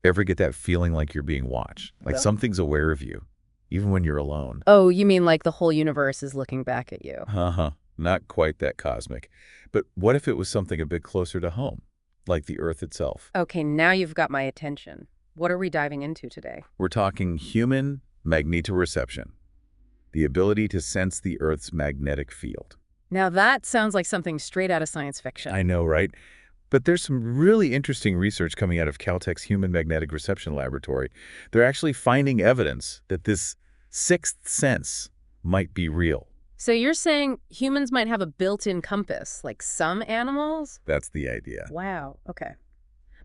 Ever get that feeling like you're being watched? Like Yeah. something's aware of you, even when you're alone? Oh, you mean like the whole universe is looking back at you? Uh-huh. Not quite that cosmic. But what if it was something a bit closer to home, like the Earth itself? Okay, now you've got my attention. What are we diving into today? We're talking human magnetoreception, the ability to sense the Earth's magnetic field. Now that sounds like something straight out of science fiction. I know, right? But there's some really interesting research coming out of Caltech's Human Magnetic Reception Laboratory. They're actually finding evidence that this sixth sense might be real. So you're saying humans might have a built-in compass, like some animals? That's the idea. Wow, okay.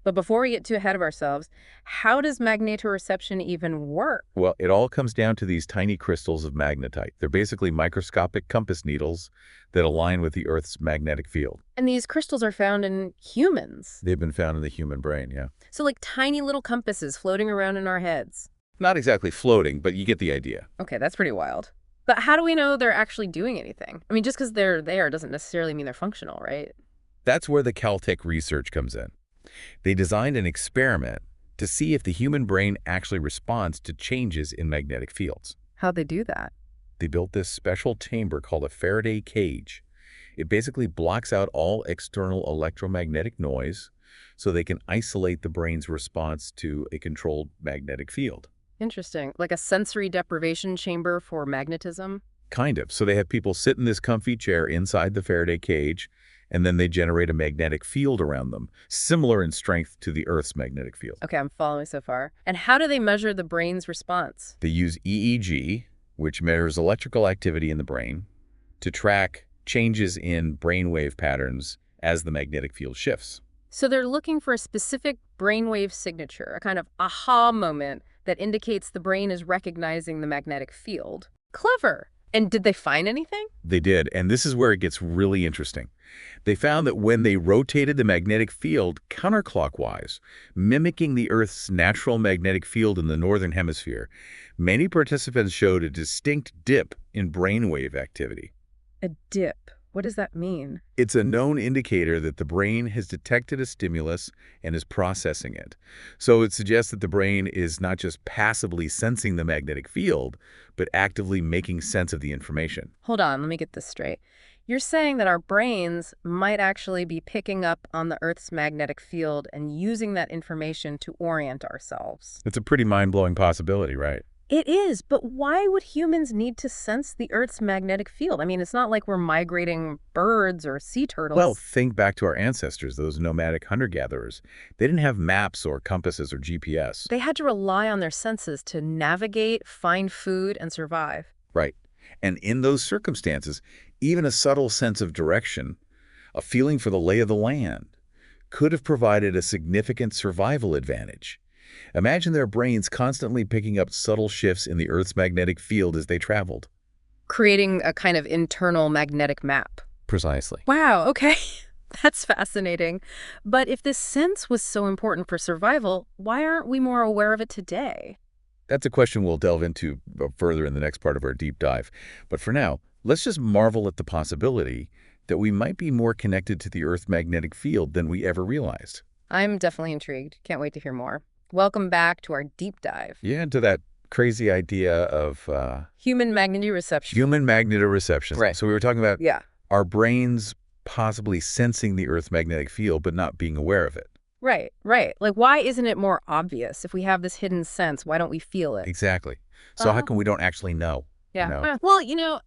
But before we get too ahead of ourselves, how does magnetoreception even work? Well, it all comes down to these tiny crystals of magnetite. They're basically microscopic compass needles that align with the Earth's magnetic field. And these crystals are found in humans. They've been found in the human brain, yeah. So like tiny little compasses floating around in our heads. Not exactly floating, but you get the idea. Okay, that's pretty wild. But how do we know they're actually doing anything? I mean, just because they're there doesn't necessarily mean they're functional, right? That's where the Caltech research comes in. They designed an experiment to see if the human brain actually responds to changes in magnetic fields. How'd they do that? They built this special chamber called a Faraday cage. It basically blocks out all external electromagnetic noise so they can isolate the brain's response to a controlled magnetic field. Interesting. Like a sensory deprivation chamber for magnetism? Kind of. So they have people sit in this comfy chair inside the Faraday cage, and then they generate a magnetic field around them, similar in strength to the Earth's magnetic field. Okay, I'm following so far. And how do they measure the brain's response? They use EEG, which measures electrical activity in the brain, to track changes in brainwave patterns as the magnetic field shifts. So they're looking for a specific brainwave signature, a kind of aha moment that indicates the brain is recognizing the magnetic field. Clever. And did they find anything? They did, and this is where it gets really interesting. They found that when they rotated the magnetic field counterclockwise, mimicking the Earth's natural magnetic field in the northern hemisphere, many participants showed a distinct dip in brainwave activity. A dip. What does that mean? It's a known indicator that the brain has detected a stimulus and is processing it. So it suggests that the brain is not just passively sensing the magnetic field, but actively making sense of the information. Hold on, let me get this straight. You're saying that our brains might actually be picking up on the Earth's magnetic field and using that information to orient ourselves. It's a pretty mind-blowing possibility, right? It is, but why would humans need to sense the Earth's magnetic field? I mean, it's not like we're migrating birds or sea turtles. Well, think back to our ancestors, those nomadic hunter-gatherers. They didn't have maps or compasses or GPS. They had to rely on their senses to navigate, find food, and survive. Right. And in those circumstances, even a subtle sense of direction, a feeling for the lay of the land, could have provided a significant survival advantage. Imagine their brains constantly picking up subtle shifts in the Earth's magnetic field as they traveled. Creating a kind of internal magnetic map. Precisely. Wow, okay. That's fascinating. But if this sense was so important for survival, why aren't we more aware of it today? That's a question we'll delve into further in the next part of our deep dive. But for now, let's just marvel at the possibility that we might be more connected to the Earth's magnetic field than we ever realized. I'm definitely intrigued. Can't wait to hear more. Welcome back to our deep dive. Yeah, into that crazy idea of Human magneto reception. human magnetoreception. Right. So we were talking about Yeah. our brains possibly sensing the Earth's magnetic field but not being aware of it. Right, right. Like, why isn't it more obvious? If we have this hidden sense, why don't we feel it? Exactly. So how Uh-huh. come we don't actually know? Yeah. No. Well,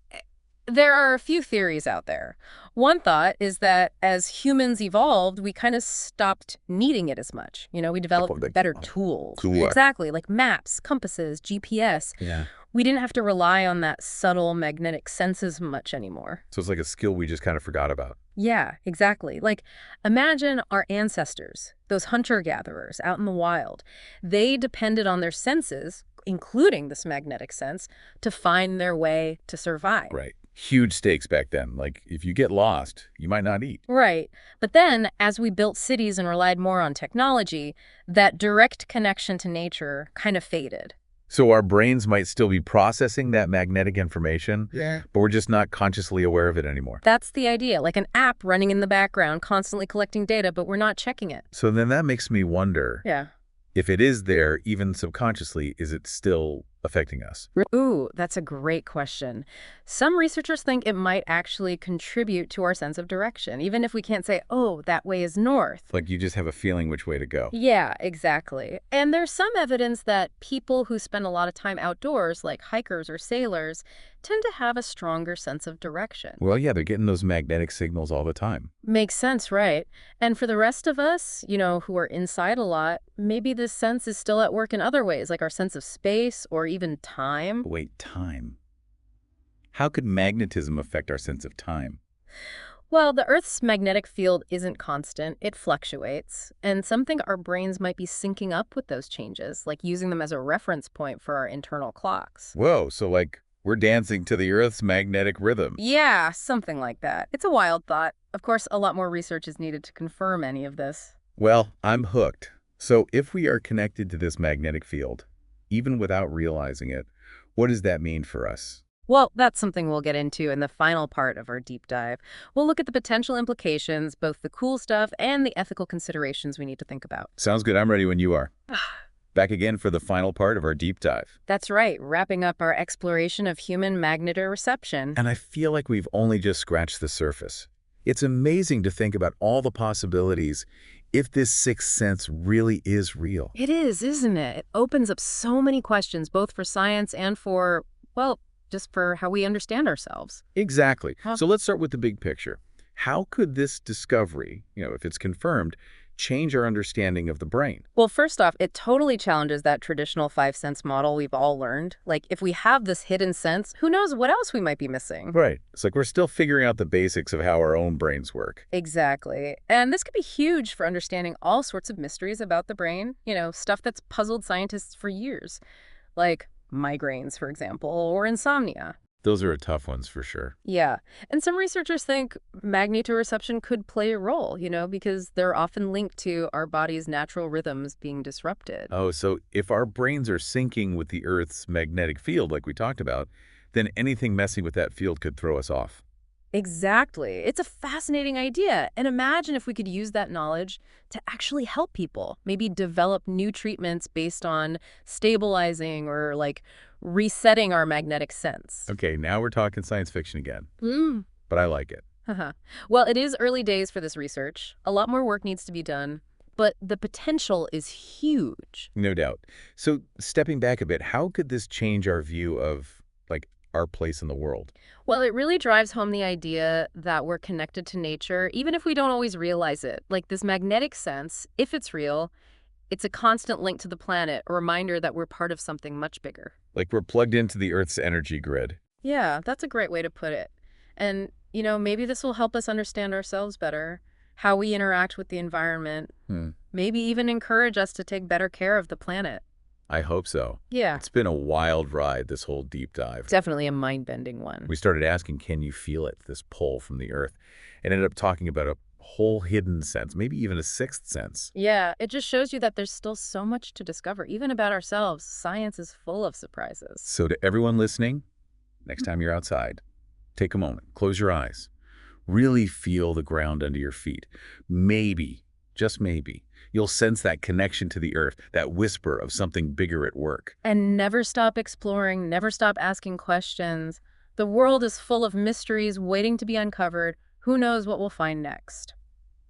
there are a few theories out there. One thought is that as humans evolved, we kind of stopped needing it as much. We developed Like, better tools. cooler. Exactly, like maps, compasses, GPS. Yeah. We didn't have to rely on that subtle magnetic sense as much anymore. So it's like a skill we just kind of forgot about. Yeah, exactly. Like, imagine our ancestors, those hunter-gatherers out in the wild. They depended on their senses, including this magnetic sense, to find their way to survive. Right. Huge stakes back then. Like, if you get lost, you might not eat. Right. But then, as we built cities and relied more on technology, that direct connection to nature kind of faded. So our brains might still be processing that magnetic information, but we're just not consciously aware of it anymore. That's the idea, like an app running in the background, constantly collecting data, but we're not checking it. So then that makes me wonder, Yeah. If it is there, even subconsciously, is it still affecting us? Ooh, that's a great question. Some researchers think it might actually contribute to our sense of direction, even if we can't say, oh, that way is north. Like you just have a feeling which way to go. Yeah, exactly. And there's some evidence that people who spend a lot of time outdoors, like hikers or sailors, tend to have a stronger sense of direction. Well, yeah, they're getting those magnetic signals all the time. Makes sense, right? And for the rest of us, who are inside a lot, maybe this sense is still at work in other ways, like our sense of space or even time. Wait, time. How could magnetism affect our sense of time? Well, the Earth's magnetic field isn't constant, it fluctuates, and some think our brains might be syncing up with those changes, like using them as a reference point for our internal clocks. Whoa, so like we're dancing to the Earth's magnetic rhythm. Yeah, something like that. It's a wild thought. Of course, a lot more research is needed to confirm any of this. Well, I'm hooked. So if we are connected to this magnetic field, even without realizing it, what does that mean for us? Well, that's something we'll get into in the final part of our deep dive. We'll look at the potential implications, both the cool stuff and the ethical considerations we need to think about. Sounds good. I'm ready when you are. Back again for the final part of our deep dive. That's right, wrapping up our exploration of human magnetoreception. And I feel like we've only just scratched the surface. It's amazing to think about all the possibilities if this sixth sense really is real. It is, isn't it? It opens up so many questions, both for science and for, well, just for how we understand ourselves. Exactly. So let's start with the big picture. How could this discovery, if it's confirmed, change our understanding of the brain? Well, first off, it totally challenges that traditional five-sense model we've all learned. Like, if we have this hidden sense, who knows what else we might be missing? Right. It's like we're still figuring out the basics of how our own brains work. Exactly. And this could be huge for understanding all sorts of mysteries about the brain, stuff that's puzzled scientists for years, like migraines, for example, or insomnia. Those are tough ones for sure. Yeah. And some researchers think magnetoreception could play a role, because they're often linked to our body's natural rhythms being disrupted. Oh, so if our brains are syncing with the Earth's magnetic field, like we talked about, then anything messing with that field could throw us off. Exactly. It's a fascinating idea. And imagine if we could use that knowledge to actually help people, maybe develop new treatments based on stabilizing or resetting our magnetic sense. Okay, now we're talking science fiction again. Mm. But I like it. Well, it is early days for this research. A lot more work needs to be done, but the potential is huge. No doubt. So stepping back a bit, how could this change our view of, our place in the world? Well, it really drives home the idea that we're connected to nature, even if we don't always realize it. Like this magnetic sense, if it's real, it's a constant link to the planet, a reminder that we're part of something much bigger. Like we're plugged into the Earth's energy grid. Yeah, that's a great way to put it. And, maybe this will help us understand ourselves better, how we interact with the environment, maybe even encourage us to take better care of the planet. I hope so. Yeah. It's been a wild ride, this whole deep dive. Definitely a mind-bending one. We started asking, can you feel it, this pull from the Earth? And ended up talking about a whole hidden sense, maybe even a sixth sense. Yeah, it just shows you that there's still so much to discover, even about ourselves. Science is full of surprises. So to everyone listening, next time you're outside, take a moment, close your eyes, really feel the ground under your feet. Maybe, just maybe, you'll sense that connection to the Earth, that whisper of something bigger at work. And never stop exploring, never stop asking questions. The world is full of mysteries waiting to be uncovered. Who knows what we'll find next?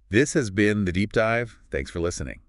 This has been The Deep Dive. Thanks for listening.